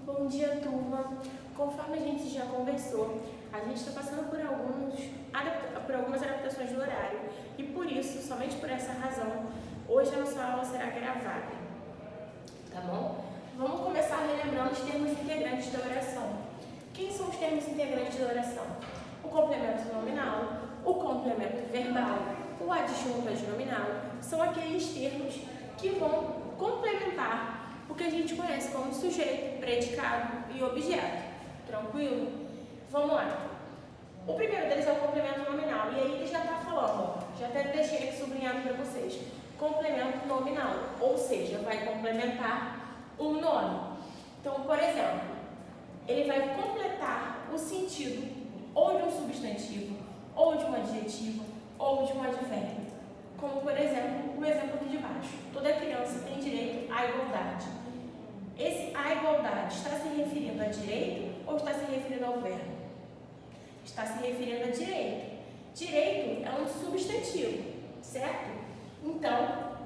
Bom dia, turma. Conforme a gente já conversou, a gente está passando por algumas adaptações do horário e por isso, somente por essa razão, hoje a nossa aula será gravada, tá bom? Vamos começar relembrando os termos integrantes da oração. Quem são os termos integrantes da oração? O complemento nominal, o complemento verbal, o adjunto adnominal, são aqueles termos que vão complementar o que a gente conhece como sujeito, predicado e objeto. Tranquilo? Vamos lá. O primeiro deles é o complemento nominal. E aí ele já está falando, já até deixei aqui sublinhado para vocês. Complemento nominal, ou seja, vai complementar um nome. Então, por exemplo, ele vai completar o sentido ou de um substantivo, ou de um adjetivo, ou de um advérbio. Como, por exemplo, o exemplo aqui de baixo. Toda criança tem direito à igualdade. A igualdade está se referindo a direito ou está se referindo ao verbo? Está se referindo a direito. Direito é um substantivo, certo? Então,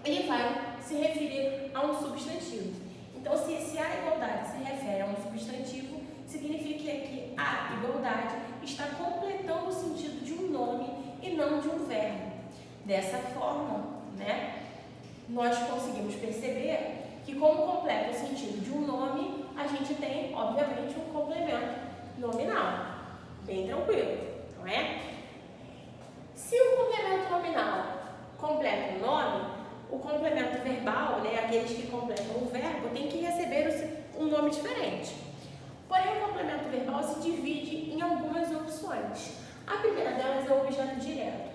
ele vai se referir a um substantivo. Então, se a igualdade se refere a um substantivo, significa que a igualdade está completando o sentido de um nome e não de um verbo. Dessa forma, nós conseguimos perceber que, como completa o sentido de um nome, a gente tem, obviamente, um complemento nominal. Bem tranquilo, não é? Se o complemento nominal completa um nome, o complemento verbal, aqueles que completam o verbo, tem que receber um nome diferente. Porém, o complemento verbal se divide em algumas opções. A primeira delas é o objeto direto.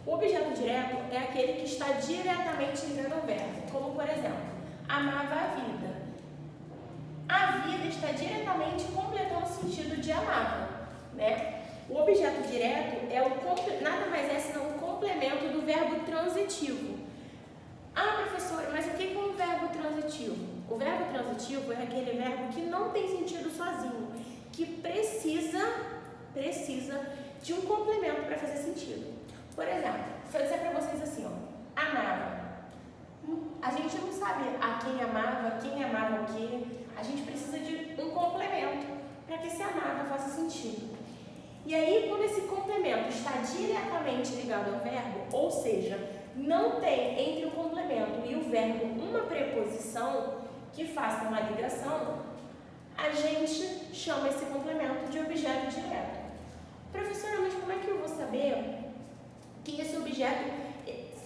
O objeto direto é aquele que está diretamente ligado ao verbo, como, por exemplo, amava a vida. A vida está diretamente completando o sentido de amava, O objeto direto nada mais é senão um complemento do verbo transitivo. Ah, professora, mas o que é um verbo transitivo? O verbo transitivo é aquele verbo que não tem sentido sozinho, que precisa de um complemento para fazer sentido. Por exemplo, se eu disser para vocês assim, amava. A gente não sabe a quem amava o quê. A gente precisa de um complemento para que esse amava faça sentido. E aí, quando esse complemento está diretamente ligado ao verbo, ou seja, não tem entre o complemento e o verbo uma preposição que faça uma ligação, a gente chama esse complemento de objeto direto. Professora, mas como é que eu vou saber que esse objeto...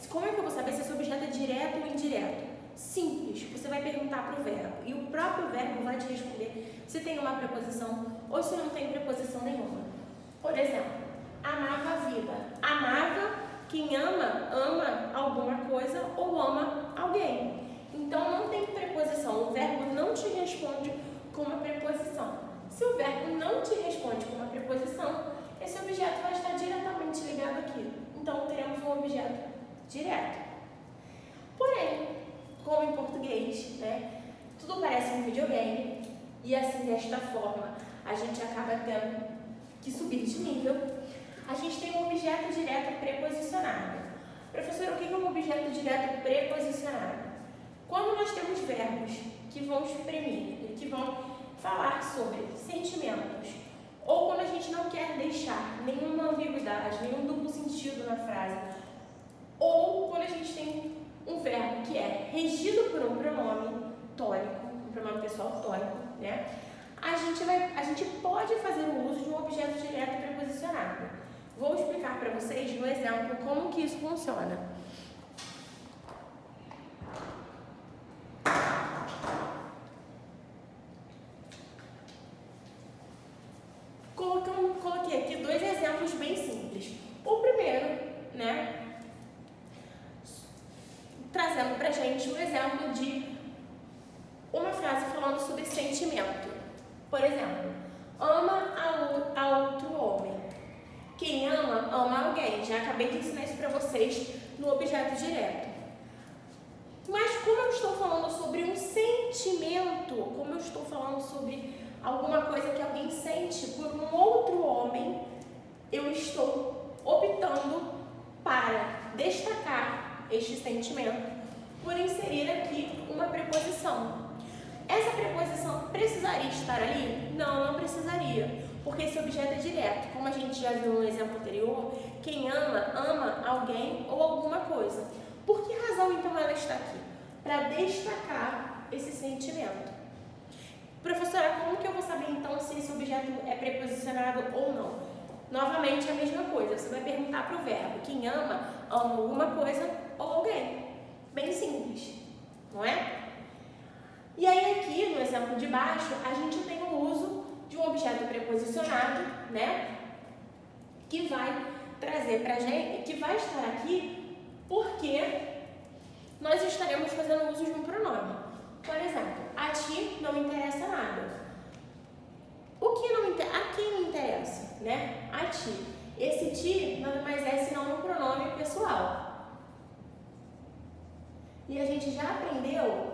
Como é que eu vou saber se esse objeto é direto ou indireto? Simples, você vai perguntar para o verbo e o próprio verbo vai te responder se tem uma preposição ou se não tem preposição nenhuma. Por exemplo, amava a vida. Amava, quem ama alguma coisa ou ama alguém. Então não tem preposição, o verbo não te responde com uma preposição. Se o verbo não te responde com uma preposição, esse objeto vai estar diretamente ligado aqui. Então teremos um objeto direto. Porém, como em português, tudo parece um videogame e assim, desta forma, a gente acaba tendo que subir de nível. A gente tem um objeto direto preposicionado. Professor, o que é um objeto direto preposicionado? Quando nós temos verbos que vão exprimir, que vão falar sobre sentimentos, ou quando a gente não quer deixar nenhuma ambiguidade, nenhum duplo sentido na frase, ou quando a gente tem um verbo que é regido por um pronome tônico, um pronome pessoal tônico, a gente pode fazer o uso de um objeto direto preposicionado. Vou explicar para vocês no exemplo como que isso funciona. Coloquei aqui dois exemplos bem simples. O primeiro, trazendo pra gente um exemplo de uma frase falando sobre sentimento. Por exemplo, ama a outro homem. Quem ama alguém. Já acabei de ensinar isso pra vocês no objeto direto. Mas como eu estou falando sobre um sentimento, como eu estou falando sobre alguma coisa que alguém sente por um outro homem, eu estou optando para destacar este sentimento por inserir aqui uma preposição. essa preposição precisaria estar ali? Não, não precisaria, porque esse objeto é direto. Como a gente já viu no exemplo anterior, quem ama, ama alguém ou alguma coisa. Por que razão, então, ela está aqui? Para destacar esse sentimento. Professora, como que eu vou saber, então, se esse objeto é preposicionado ou não? Novamente, a mesma coisa. Você vai perguntar para o verbo. Quem ama, ama alguma coisa ou alguém. Bem simples, não é? E aí, aqui, no exemplo de baixo, a gente tem o uso de um objeto preposicionado, né? Que vai trazer para a gente, que vai estar aqui porque nós estaremos fazendo uso de um pronome. Por exemplo, a ti não interessa nada. O que não interessa? A quem não interessa, né? A ti. Esse ti nada mais é senão um pronome pessoal. E a gente já aprendeu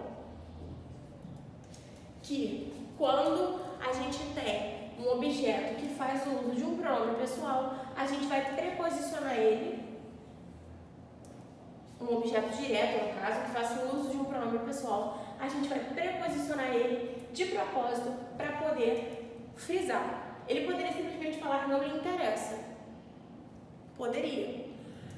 que quando a gente tem um objeto que faz o uso de um pronome pessoal, a gente vai preposicionar ele, um objeto direto, no caso, que faça o uso de um pronome pessoal, a gente vai preposicionar ele de propósito para poder frisar. Ele poderia simplesmente falar não lhe interessa. Poderia.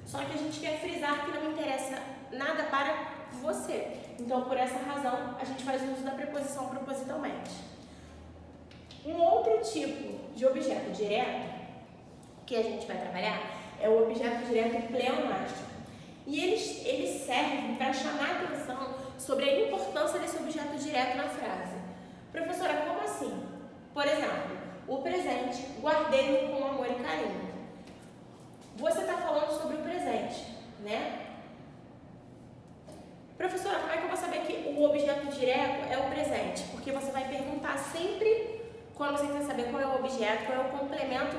Só que a gente quer frisar que não interessa nada para você. Então, por essa razão, a gente faz uso da preposição propositalmente. Um outro tipo de objeto direto que a gente vai trabalhar é o objeto direto pleonástico. E eles servem para chamar a atenção sobre a importância desse objeto direto na frase. Professora, como assim? Por exemplo, o presente, guardei-o com amor e carinho. Você está falando sobre o presente, né? Professora, como é que eu vou saber que o objeto direto é o presente? Porque você vai perguntar sempre, quando você quer saber qual é o objeto, qual é o complemento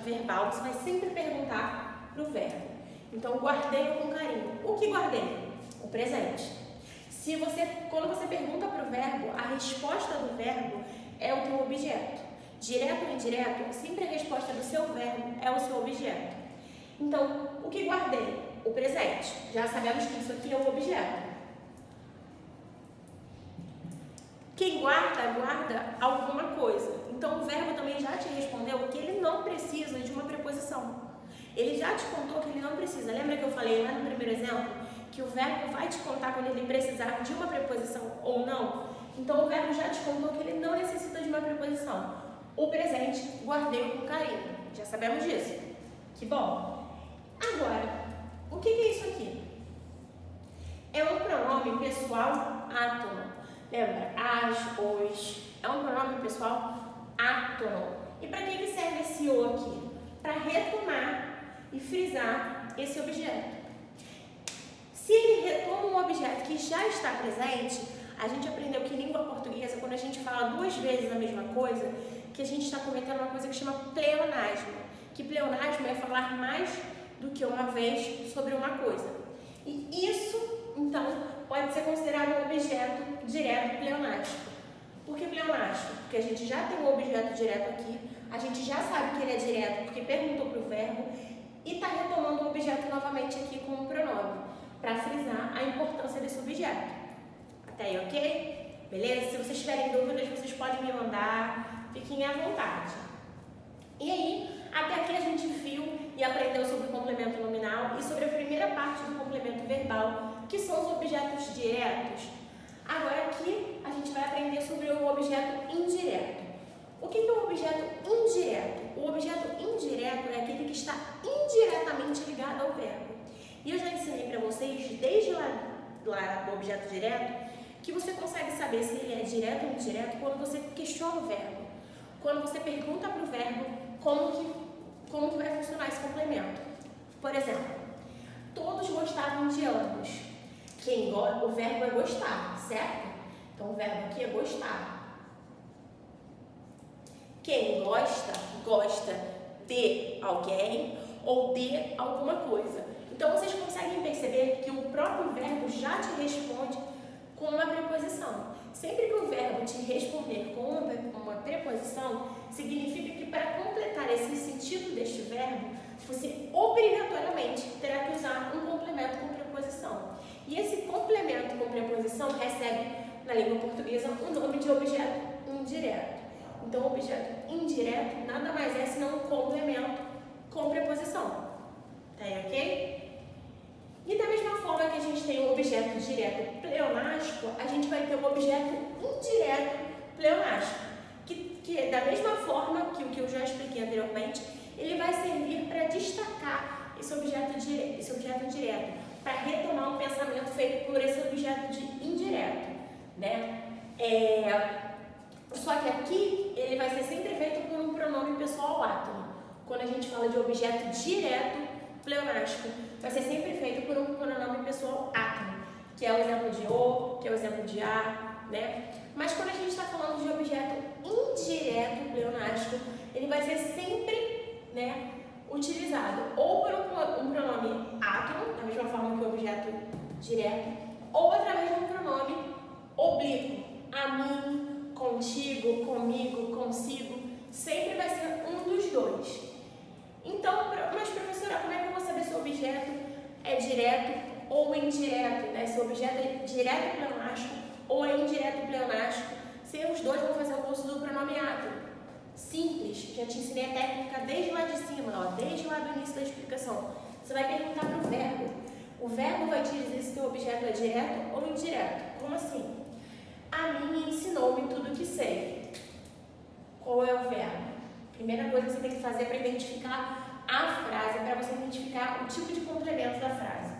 verbal, você vai sempre perguntar para o verbo. Então, guardei-o com carinho. O que guardei? O presente. Quando você pergunta para o verbo, a resposta do verbo é o teu objeto. Direto ou indireto, sempre a resposta do seu verbo é o seu objeto. Então, o que guardei? O presente. Já sabemos que isso aqui é o objeto. Quem guarda, guarda alguma coisa. Então, o verbo também já te respondeu que ele não precisa de uma preposição. Ele já te contou que ele não precisa. Lembra que eu falei lá no primeiro exemplo que o verbo vai te contar quando ele precisar de uma preposição ou não? Então, o verbo já te contou que ele não necessita de uma preposição. O presente, guardei com carinho. Já sabemos disso. Que bom. Agora, o que é isso aqui? É um pronome pessoal átono. Lembra? As, os. É um pronome pessoal átono. E para que serve esse o aqui? Para retomar e frisar esse objeto. Se ele retoma um objeto que já está presente, a gente aprendeu que em língua portuguesa, quando a gente fala duas vezes a mesma coisa, que a gente está cometendo uma coisa que chama pleonasmo. Que pleonasmo é falar mais do que uma vez sobre uma coisa. E isso, então, pode ser considerado um objeto direto pleonástico. Por que pleonástico? Porque a gente já tem um objeto direto aqui, a gente já sabe que ele é direto porque perguntou para o verbo e está retomando o objeto novamente aqui com um pronome, para frisar a importância desse objeto. Até aí, ok? Beleza? Se vocês tiverem dúvidas, vocês podem me mandar, fiquem à vontade. E aí, até aqui a gente viu e aprendeu sobre o complemento nominal e sobre a primeira parte do complemento verbal, que são os objetos diretos. Agora aqui a gente vai aprender sobre o objeto indireto. O que é um objeto indireto? O objeto indireto é aquele que está indiretamente ligado ao verbo. E eu já ensinei para vocês, desde lá do objeto direto, que você consegue saber se ele é direto ou indireto quando você questiona o verbo. Quando você pergunta para o verbo como que vai funcionar esse complemento. Por exemplo, todos gostavam de ambos. O verbo é gostar, certo? Então, o verbo aqui é gostar. Quem gosta, gosta de alguém ou de alguma coisa. Então, vocês conseguem perceber que o próprio verbo já te responde com uma preposição. Sempre que o verbo te responder com uma preposição, significa que para completar esse sentido deste verbo, você obrigatoriamente terá que usar um complemento com preposição. E esse complemento com preposição recebe na língua portuguesa, um nome de objeto indireto. Então, objeto indireto nada mais é senão um complemento com preposição. Tá aí, ok? E da mesma forma que a gente tem o objeto direto pleonástico, a gente vai ter o objeto indireto pleonástico, que da mesma forma que o que eu já expliquei anteriormente, ele vai servir para destacar esse objeto indireto, para retomar um pensamento feito por esse objeto indireto, né? Só que aqui ele vai ser sempre feito por um pronome pessoal átono. Quando a gente fala de objeto direto pleonástico, vai ser sempre feito por um pronome pessoal átono, que é o exemplo de o, que é o exemplo de a, né? Mas quando a gente está falando de objeto indireto pleonástico, ele vai ser sempre, né, utilizado ou por um pronome átono, da mesma forma que o objeto direto, ou através de um pronome oblíquo, a mim, contigo, comigo, consigo, sempre vai ser um dos dois. Então, mas professora, como é que eu vou saber se o objeto é direto ou indireto, né? Se o objeto é direto pleonástico ou é indireto pleonástico, se os dois vão fazer o uso do pronome átono. Simples, já te ensinei a técnica desde lá de cima, ó, desde lá do início da explicação. Você vai perguntar para o verbo. O verbo vai te dizer se o objeto é direto ou indireto. Como assim? A mim ensinou-me tudo o que sei. Qual é o verbo? Primeira coisa que você tem que fazer para identificar a frase, para você identificar o tipo de complemento da frase.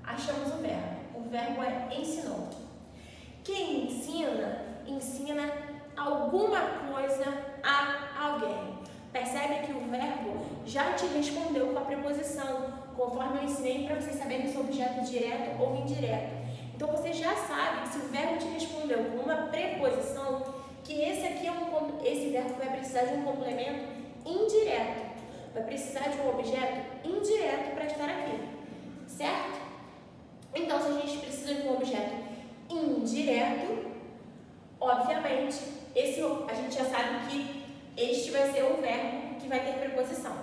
Achamos o verbo. O verbo é ensinou. Quem ensina, ensina alguma coisa a alguém. Percebe que o verbo já te respondeu com a preposição, conforme eu ensinei para vocês saberem se o objeto é direto ou indireto. Então você já sabe que se o verbo te respondeu com uma preposição, que esse verbo vai precisar de um complemento indireto. Vai precisar de um objeto indireto para estar aqui. Certo? Então, se a gente precisa de um objeto indireto, obviamente, a gente já sabe que este vai ser o verbo que vai ter preposição.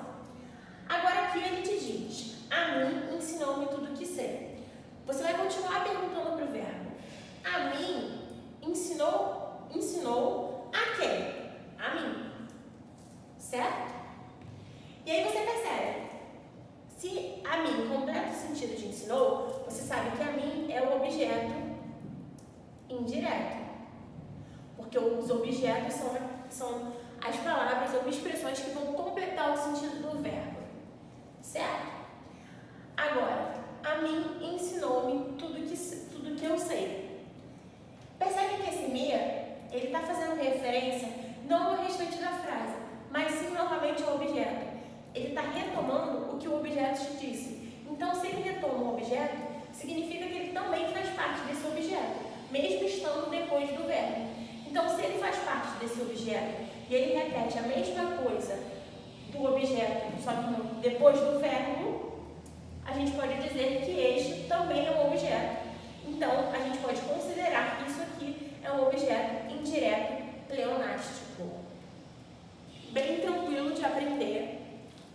Agora aqui ele te diz, a mim ensinou-me tudo o que sei. Você vai continuar perguntando para o verbo. A mim ensinou a quem? A mim. Certo? E aí você percebe, se a mim completa o sentido de ensinou, você sabe que a mim é o objeto indireto. Porque os objetos são as palavras ou expressões que vão completar o sentido do verbo. Certo? Agora, a mim ensinou-me tudo que eu sei. Percebe que esse me, ele está fazendo referência não ao restante da frase, mas sim novamente ao objeto. Ele está retomando o que o objeto te disse. Então, se ele retoma o objeto, significa que ele também faz parte desse objeto, mesmo estando depois do verbo. Então, se ele faz parte desse objeto e ele repete a mesma coisa do objeto, só que depois do verbo, a gente pode dizer que este também é um objeto. Então, a gente pode considerar que isso aqui é um objeto indireto pleonástico. Bem tranquilo de aprender.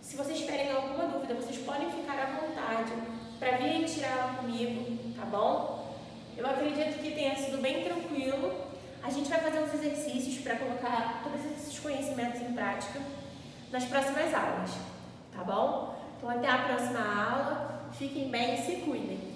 Se vocês tiverem alguma dúvida, vocês podem ficar à vontade para virem tirá-la comigo, tá bom? Eu acredito que tenha sido bem tranquilo. A gente vai fazer uns exercícios para colocar todos esses conhecimentos em prática nas próximas aulas, tá bom? Então, até a próxima aula. Fiquem bem e se cuidem.